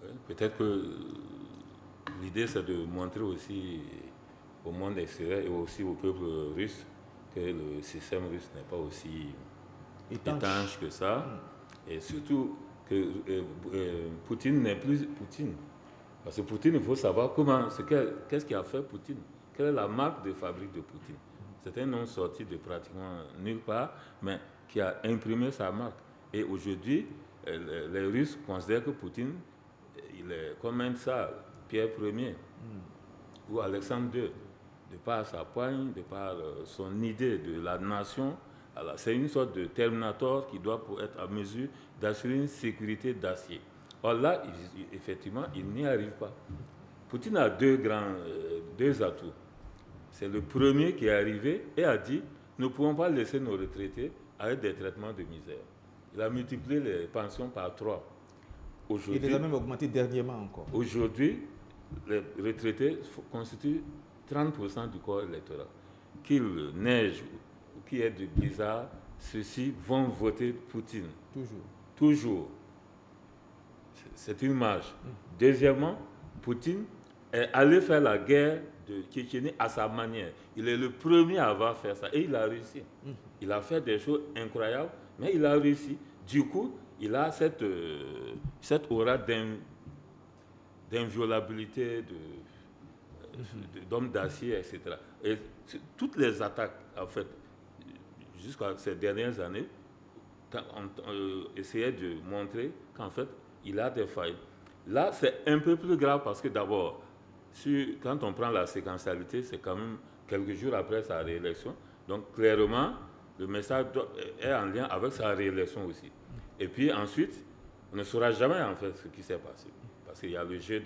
Ouais, peut-être que l'idée, c'est de montrer aussi au monde extérieur et aussi au peuple russe que le système russe n'est pas aussi étanche que ça. Et surtout que Poutine n'est plus Poutine. Parce que Poutine, il faut savoir qu'est-ce qui a fait Poutine. Quelle est la marque de fabrique de Poutine. C'est un nom sorti de pratiquement nulle part, mais qui a imprimé sa marque. Et aujourd'hui, les Russes considèrent que Poutine, il est comme un tsar, Pierre Ier ou Alexandre II, de par sa poigne, de par son idée de la nation. C'est une sorte de Terminator qui doit pour être à mesure d'assurer une sécurité d'acier. Or là, effectivement, il n'y arrive pas. Poutine a deux atouts. C'est le premier qui est arrivé et a dit nous ne pouvons pas laisser nos retraités avec des traitements de misère. Il a multiplié les pensions par 3. Il les a même augmentés dernièrement encore. Aujourd'hui, les retraités constituent 30% du corps électoral. Qu'il neige ou qu'il y ait de blizzard, ceux-ci vont voter Poutine. Toujours. C'est une marge. Deuxièmement, Poutine est allé faire la guerre de Tchétchénie à sa manière. Il est le premier à avoir fait ça et il a réussi. Il a fait des choses incroyables, mais il a réussi. Du coup, il a cette aura d'inviolabilité, d'homme d'acier, etc. Et toutes les attaques, en fait, jusqu'à ces dernières années, on essayait de montrer qu'en fait, il a des failles. Là, c'est un peu plus grave parce que d'abord, quand on prend la séquentialité, c'est quand même quelques jours après sa réélection. Donc, clairement, le message est en lien avec sa réélection aussi. Et puis ensuite, on ne saura jamais en fait ce qui s'est passé. Parce qu'il y a le jeu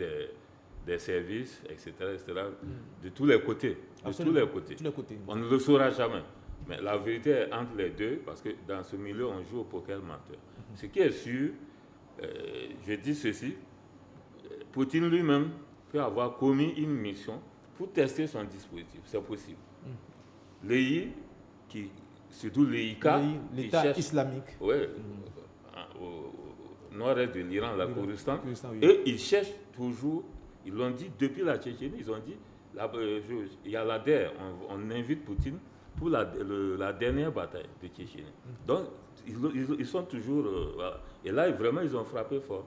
des services, etc., de tous les côtés. De tous les côtés. On ne le saura jamais. Mais la vérité est entre les deux, parce que dans ce milieu, on joue au poker menteur. Ce qui est sûr, je dis ceci, Poutine lui-même peut avoir commis une mission pour tester son dispositif. C'est possible. L'EI, surtout l'EIK, l'État islamique. Oui, au nord-est de l'Iran, la Kurdistan, et ils cherchent toujours, ils l'ont dit depuis la Tchétchénie, ils ont dit, il y a la DER, on invite Poutine pour la dernière bataille de Tchétchénie. Donc, ils sont toujours... voilà. Et là, vraiment, ils ont frappé fort.